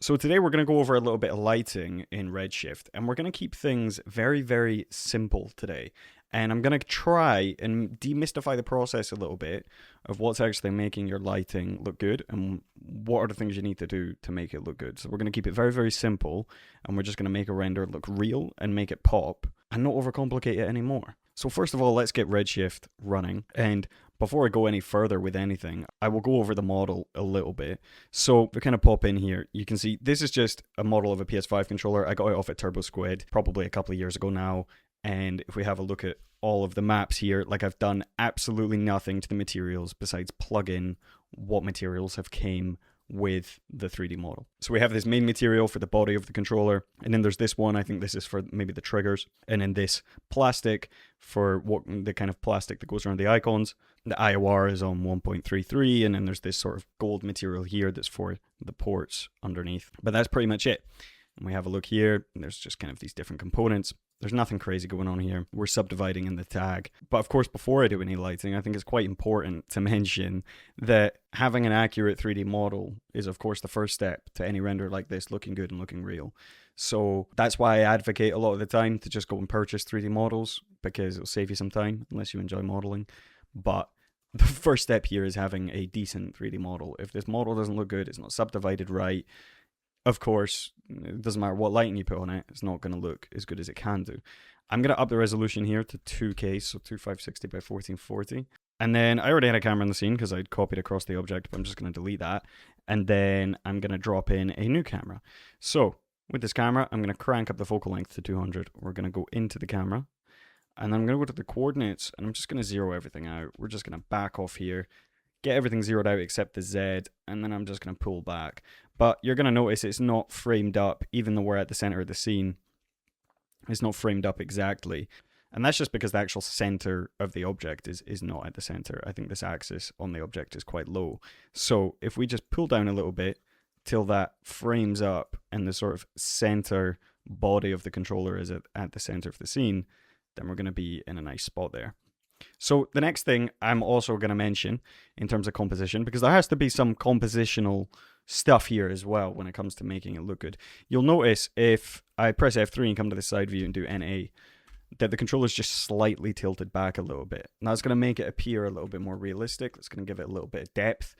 So today we're going to go over a little bit of lighting in Redshift, and we're going to keep things very, very simple today. And I'm going to try and demystify the process a little bit of what's actually making your lighting look good and what are the things you need to do to make it look good. So we're going to keep it very, very simple, and we're just going to make a render look real and make it pop and not overcomplicate it anymore. So first of all, let's get Redshift running. And before I go any further with anything, I will go over the model a little bit. So we kind of pop in here. You can see this is just a model of a PS5 controller. I got it off at Turbo Squid probably a couple of years ago now. And if we have a look at all of the maps here, like I've done absolutely nothing to the materials besides plug in what materials have came with the 3D model. So we have this main material for the body of the controller, and then there's this one, I think this is for maybe the triggers, and then this plastic for what the kind of plastic that goes around the icons. The IOR is on 1.33, and then there's this sort of gold material here that's for the ports underneath. But that's pretty much it. And we have a look here, and there's just kind of these different components. There's nothing crazy going on here. We're subdividing in the tag. But of course, before I do any lighting, I think it's quite important to mention that having an accurate 3D model is, of course, the first step to any render like this looking good and looking real. So that's why I advocate a lot of the time to just go and purchase 3D models, because it'll save you some time, unless you enjoy modeling. But the first step here is having a decent 3D model. If this model doesn't look good, it's not subdivided right, of course, it doesn't matter what lighting you put on it, it's not going to look as good as it can do. I'm going to up the resolution here to 2K, so 2560 by 1440. And then I already had a camera in the scene because I'd copied across the object, but I'm just going to delete that. And then I'm going to drop in a new camera. So with this camera, I'm going to crank up the focal length to 200. We're going to go into the camera. And then I'm going to go to the coordinates, and I'm just going to zero everything out. We're just going to back off here, get everything zeroed out except the Z, and then I'm just going to pull back. But you're going to notice it's not framed up, even though we're at the center of the scene. It's not framed up exactly. And that's just because the actual center of the object is not at the center. I think this axis on the object is quite low. So if we just pull down a little bit till that frames up and the sort of center body of the controller is at the center of the scene, then we're going to be in a nice spot there. So the next thing I'm also going to mention in terms of composition, because there has to be some compositional stuff here as well when it comes to making it look good. You'll notice if I press F3 and come to the side view and do NA, that the controller's just slightly tilted back a little bit. And that's going to make it appear a little bit more realistic. That's going to give it a little bit of depth.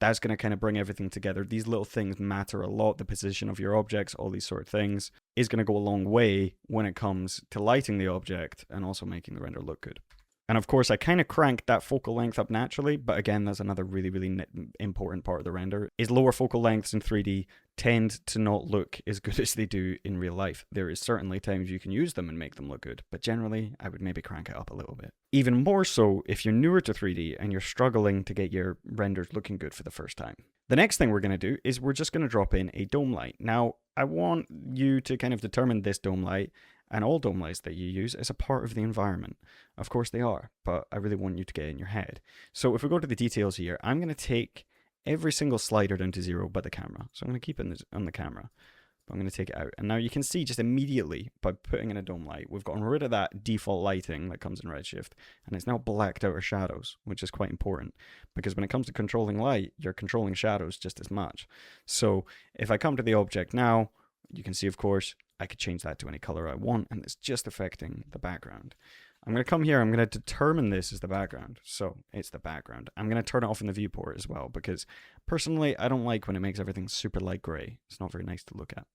That's going to kind of bring everything together. These little things matter a lot. The position of your objects, all these sort of things, is going to go a long way when it comes to lighting the object and also making the render look good. And of course, I kind of cranked that focal length up naturally, but again, that's another really, really important part of the render, is lower focal lengths in 3D tend to not look as good as they do in real life. There is certainly times you can use them and make them look good, but generally, I would maybe crank it up a little bit. Even more so if you're newer to 3D and you're struggling to get your renders looking good for the first time. The next thing we're going to do is we're just going to drop in a dome light. Now, I want you to kind of determine this dome light and all dome lights that you use as a part of the environment. Of course they are, but I really want you to get it in your head. So if we go to the details here, I'm going to take every single slider down to 0 but the camera. So I'm going to keep it on the camera, but I'm going to take it out. And now you can see just immediately by putting in a dome light, we've gotten rid of that default lighting that comes in Redshift, and it's now blacked out our shadows, which is quite important because when it comes to controlling light, you're controlling shadows just as much. So if I come to the object now, you can see, of course, I could change that to any color I want, and it's just affecting the background. I'm going to come here, I'm going to determine this as the background. So it's the background. I'm going to turn it off in the viewport as well, because personally, I don't like when it makes everything super light gray. It's not very nice to look at.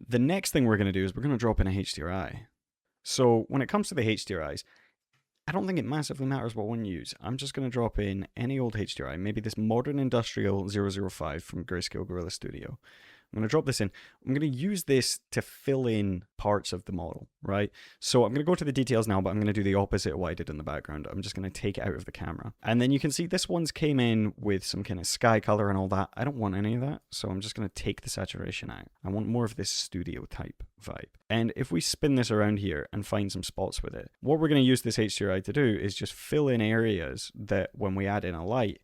The next thing we're going to do is we're going to drop in a HDRI. So when it comes to the HDRIs, I don't think it massively matters what one you use. I'm just going to drop in any old HDRI, maybe this Modern Industrial 005 from Grayscale Gorilla Studio. I'm going to drop this in. I'm going to use this to fill in parts of the model, right? So I'm going to go to the details now, but I'm going to do the opposite of what I did in the background. I'm just going to take it out of the camera. And then you can see this one's came in with some kind of sky color and all that. I don't want any of that, so I'm just going to take the saturation out. I want more of this studio type vibe. And if we spin this around here and find some spots with it, what we're going to use this HDRI to do is just fill in areas that when we add in a light,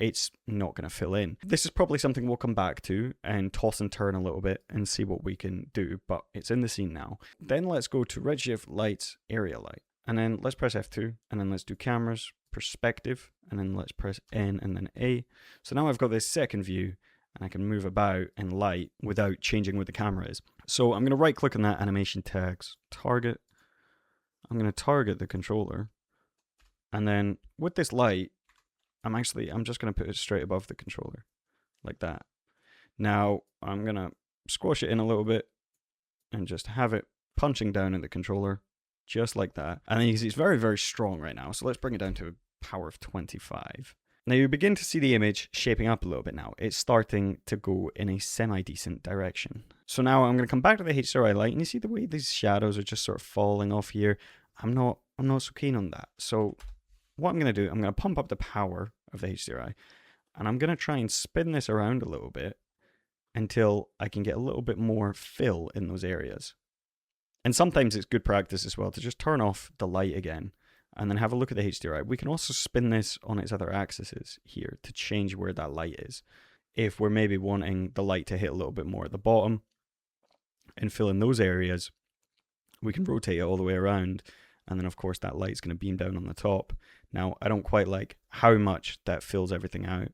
it's not going to fill in. This is probably something we'll come back to and toss and turn a little bit and see what we can do, but it's in the scene now. Then let's go to Redshift Lights, Area Light. And then let's press F2, and then let's do Cameras, Perspective, and then let's press N and then A. So now I've got this second view, and I can move about in light without changing where the camera is. So I'm going to right click on that animation tags, target. I'm going to target the controller. And then with this light, I'm just going to put it straight above the controller like that. Now I'm going to squash it in a little bit and just have it punching down at the controller just like that. And then you can see it's very, very strong right now. So let's bring it down to a power of 25. Now you begin to see the image shaping up a little bit now. It's starting to go in a semi-decent direction. So now I'm going to come back to the HDRI light, and you see the way these shadows are just sort of falling off here. I'm not so keen on that. So what I'm going to do, I'm going to pump up the power of the HDRI, and I'm going to try and spin this around a little bit until I can get a little bit more fill in those areas. And sometimes it's good practice as well to just turn off the light again and then have a look at the HDRI. We can also spin this on its other axes here to change where that light is. If we're maybe wanting the light to hit a little bit more at the bottom and fill in those areas, we can rotate it all the way around. And then of course that light's going to beam down on the top. Now, I don't quite like how much that fills everything out,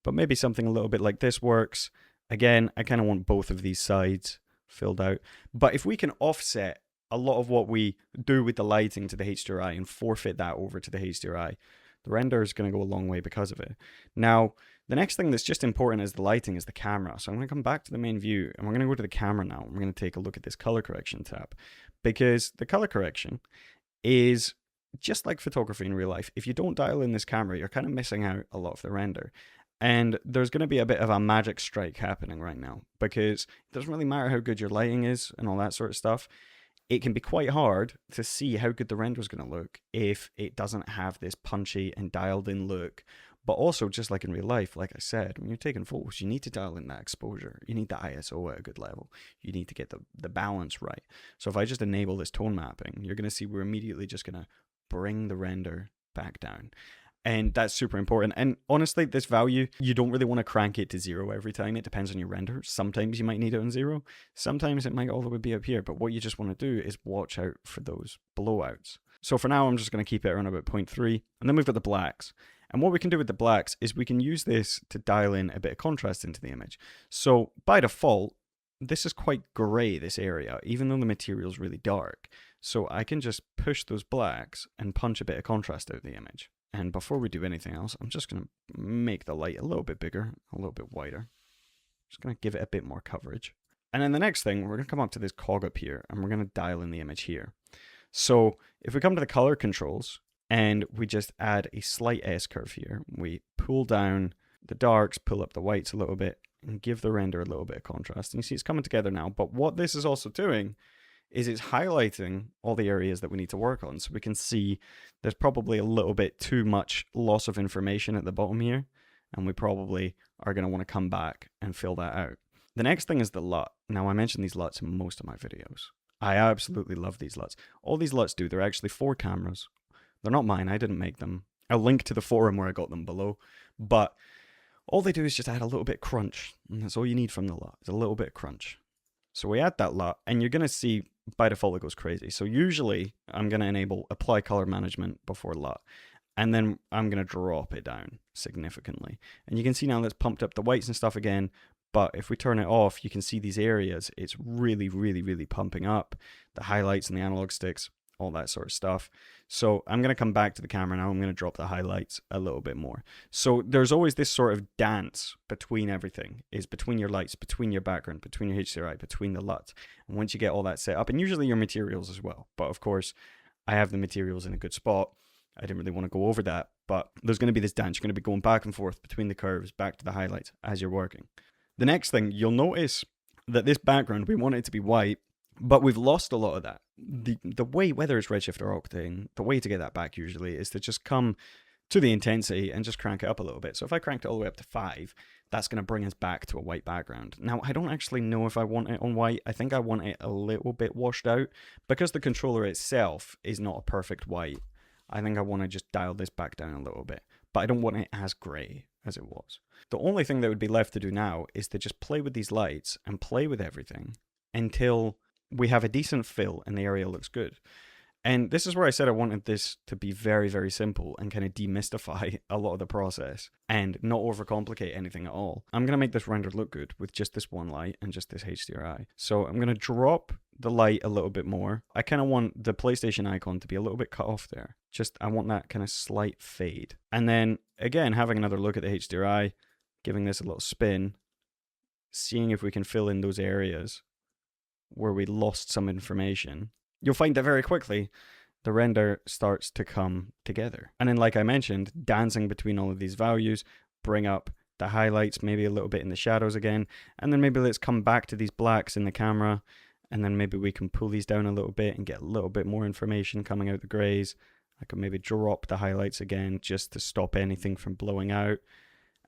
but maybe something a little bit like this works. Again, I kind of want both of these sides filled out. But if we can offset a lot of what we do with the lighting to the HDRI and forfeit that over to the HDRI, the render is going to go a long way because of it. Now, the next thing that's just important as the lighting is the camera. So I'm going to come back to the main view, and we're going to go to the camera now. We're going to take a look at this color correction tab, because the color correction is just like photography in real life. If you don't dial in this camera, you're kind of missing out a lot of the render. And there's going to be a bit of a magic strike happening right now, because it doesn't really matter how good your lighting is and all that sort of stuff. It can be quite hard to see how good the render is going to look if it doesn't have this punchy and dialed in look. But also, just like in real life, like I said, when you're taking photos, you need to dial in that exposure. You need the ISO at a good level. You need to get the balance right. So if I just enable this tone mapping, you're going to see we're immediately just going to bring the render back down. And that's super important. And honestly, this value, you don't really want to crank it to 0 every time. It depends on your render. Sometimes you might need it on 0. Sometimes it might all the way be up here. But what you just want to do is watch out for those blowouts. So for now, I'm just going to keep it around about 0.3. And then we've got the blacks. And what we can do with the blacks is we can use this to dial in a bit of contrast into the image. So by default, this is quite gray, this area, even though the material is really dark. So I can just push those blacks and punch a bit of contrast out of the image. And before we do anything else, I'm just going to make the light a little bit bigger, a little bit wider. Just going to give it a bit more coverage. And then the next thing, we're going to come up to this cog up here, and we're going to dial in the image here. So if we come to the color controls, and we just add a slight S-curve here, we pull down the darks, pull up the whites a little bit, and give the render a little bit of contrast. And you see it's coming together now. But what this is also doing is it's highlighting all the areas that we need to work on. So we can see there's probably a little bit too much loss of information at the bottom here, and we probably are going to want to come back and fill that out. The next thing is the LUT. Now, I mentioned these LUTs in most of my videos. I absolutely love these LUTs. All these LUTs do, they're actually 4 cameras. They're not mine, I didn't make them. I'll link to the forum where I got them below. But all they do is just add a little bit of crunch. And that's all you need from the LUT, is a little bit of crunch. So we add that LUT, and you're going to see by default it goes crazy. So usually I'm going to enable apply color management before LUT, and then I'm going to drop it down significantly. And you can see now that's pumped up the whites and stuff again, but if we turn it off, you can see these areas, it's really, really, really pumping up the highlights and the analog sticks, all that sort of stuff. So I'm going to come back to the camera now. I'm going to drop the highlights a little bit more. So there's always this sort of dance between everything, is between your lights, between your background, between your HDRI, between the LUT. And once you get all that set up, and usually your materials as well. But of course, I have the materials in a good spot. I didn't really want to go over that, but there's going to be this dance. You're going to be going back and forth between the curves, back to the highlights as you're working. The next thing, you'll notice that this background, we want it to be white, but we've lost a lot of that. The way, whether it's Redshift or Octane, the way to get that back usually is to just come to the intensity and just crank it up a little bit. So if I cranked it all the way up to 5, that's going to bring us back to a white background. Now, I don't actually know if I want it on white. I think I want it a little bit washed out. Because the controller itself is not a perfect white, I think I want to just dial this back down a little bit. But I don't want it as grey as it was. The only thing that would be left to do now is to just play with these lights and play with everything until we have a decent fill and the area looks good. And this is where I said I wanted this to be very, very simple and kind of demystify a lot of the process and not overcomplicate anything at all. I'm going to make this render look good with just this one light and just this HDRI. So I'm going to drop the light a little bit more. I kind of want the PlayStation icon to be a little bit cut off there. I want that kind of slight fade. And then again, having another look at the HDRI, giving this a little spin, seeing if we can fill in those areas where we lost some information. You'll find that very quickly the render starts to come together. And then, like I mentioned, dancing between all of these values, bring up the highlights, maybe a little bit in the shadows again, and then maybe let's come back to these blacks in the camera, and then maybe we can pull these down a little bit and get a little bit more information coming out the grays. I could maybe drop the highlights again just to stop anything from blowing out.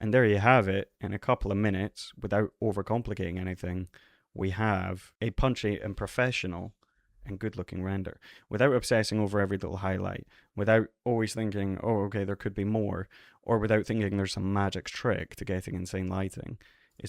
And there you have it. In a couple of minutes, without overcomplicating anything, we have a punchy and professional and good looking render without obsessing over every little highlight, without always thinking, oh, okay, there could be more, or without thinking there's some magic trick to getting insane lighting.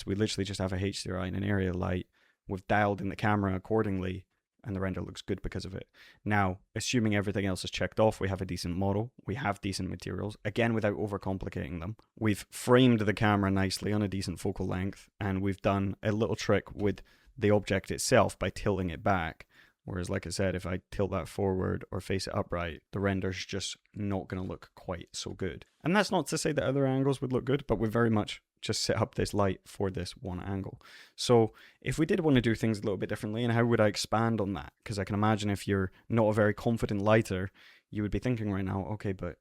We literally just have a HDRI and an area light. We've dialed in the camera accordingly, and the render looks good because of it. Now, assuming everything else is checked off, we have a decent model, we have decent materials, again without overcomplicating them. We've framed the camera nicely on a decent focal length, and we've done a little trick with the object itself by tilting it back. Whereas, like I said, if I tilt that forward or face it upright, the render's just not going to look quite so good. And that's not to say that other angles would look good, but we very much just set up this light for this one angle. So if we did want to do things a little bit differently, and how would I expand on that? Because I can imagine if you're not a very confident lighter, you would be thinking right now, okay, but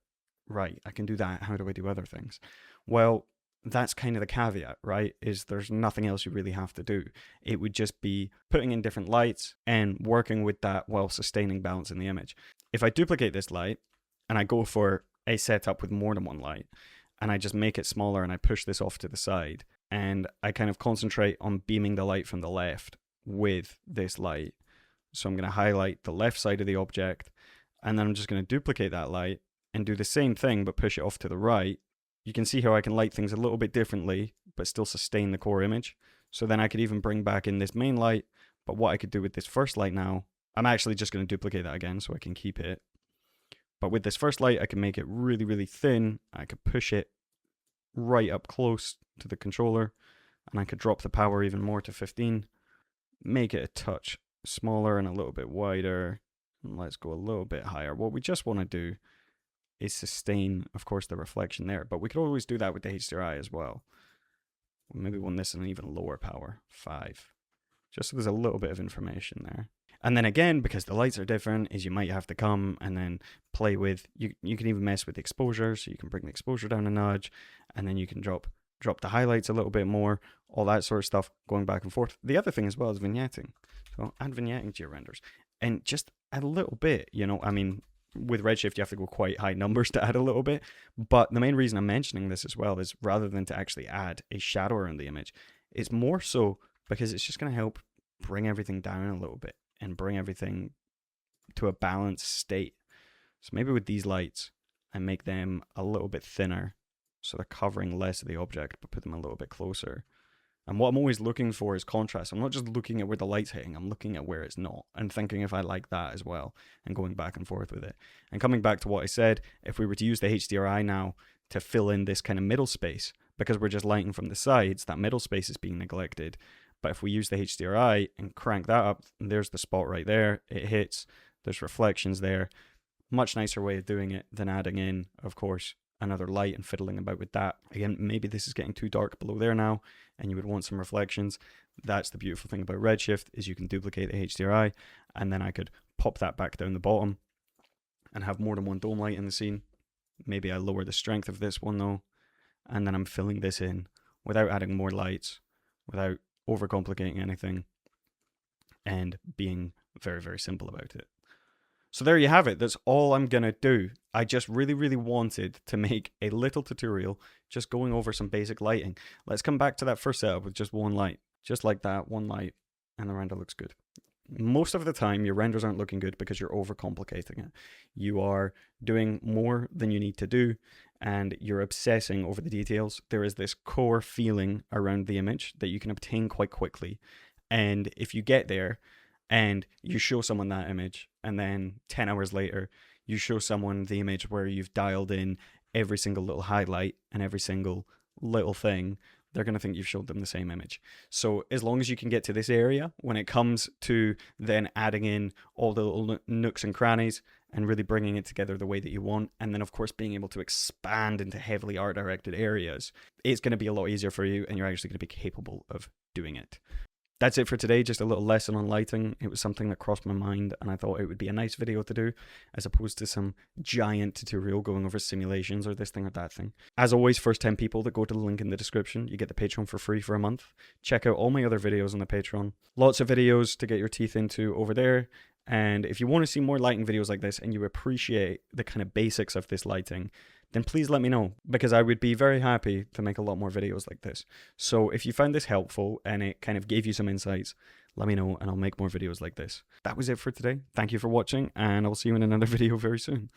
right, I can do that. How do I do other things? Well, that's kind of the caveat, right? Is there's nothing else you really have to do. It would just be putting in different lights and working with that while sustaining balance in the image. If I duplicate this light and I go for a setup with more than one light, and I just make it smaller and I push this off to the side, and I kind of concentrate on beaming the light from the left with this light. So I'm going to highlight the left side of the object, and then I'm just going to duplicate that light and do the same thing but push it off to the right. You can see how I can light things a little bit differently, but still sustain the core image. So then I could even bring back in this main light, but what I could do with this first light now, I'm actually just going to duplicate that again so I can keep it. But with this first light, I can make it really, really thin. I could push it right up close to the controller, and I could drop the power even more to 15, make it a touch smaller and a little bit wider. And let's go a little bit higher. What we just want to do is sustain, of course, the reflection there, but we could always do that with the HDRI as well. Maybe want this in an even lower power, 5, just so there's a little bit of information there. And then again, because the lights are different, is you might have to come and then play with, you can even mess with the exposure, so you can bring the exposure down a nudge, and then you can drop the highlights a little bit more, all that sort of stuff, going back and forth. The other thing as well is vignetting. So add vignetting to your renders, and just a little bit, I mean, with Redshift, you have to go quite high numbers to add a little bit. But the main reason I'm mentioning this as well is rather than to actually add a shadow around the image, it's more so because it's just going to help bring everything down a little bit and bring everything to a balanced state. So maybe with these lights, I make them a little bit thinner so they're covering less of the object, but put them a little bit closer. And what I'm always looking for is contrast. I'm not just looking at where the light's hitting, I'm looking at where it's not and thinking if I like that as well and going back and forth with it. And coming back to what I said, if we were to use the HDRI now to fill in this kind of middle space, because we're just lighting from the sides, that middle space is being neglected. But if we use the HDRI and crank that up, there's the spot right there, it hits, there's reflections there. Much nicer way of doing it than adding in, of course, another light and fiddling about with that. Again, maybe this is getting too dark below there now and you would want some reflections. That's the beautiful thing about Redshift, is you can duplicate the HDRI, and then I could pop that back down the bottom and have more than one dome light in the scene. Maybe I lower the strength of this one though, and then I'm filling this in without adding more lights, without overcomplicating anything, and being very, very simple about it. So there you have it. That's all I'm going to do. I just really, really wanted to make a little tutorial just going over some basic lighting. Let's come back to that first setup with just one light. Just like that, one light, and the render looks good. Most of the time, your renders aren't looking good because you're overcomplicating it. You are doing more than you need to do, and you're obsessing over the details. There is this core feeling around the image that you can obtain quite quickly. And if you get there, and you show someone that image, and then 10 hours later, you show someone the image where you've dialed in every single little highlight and every single little thing, they're going to think you've showed them the same image. So as long as you can get to this area, when it comes to then adding in all the little nooks and crannies and really bringing it together the way that you want, and then of course being able to expand into heavily art directed areas, it's going to be a lot easier for you, and you're actually going to be capable of doing it. That's it for today, just a little lesson on lighting. It was something that crossed my mind, and I thought it would be a nice video to do, as opposed to some giant tutorial going over simulations or this thing or that thing. As always, first 10 people that go to the link in the description, you get the Patreon for free for a month. Check out all my other videos on the Patreon. Lots of videos to get your teeth into over there. And if you want to see more lighting videos like this, and you appreciate the kind of basics of this lighting, then please let me know, because I would be very happy to make a lot more videos like this. So if you found this helpful and it kind of gave you some insights, let me know and I'll make more videos like this. That was it for today. Thank you for watching, and I'll see you in another video very soon.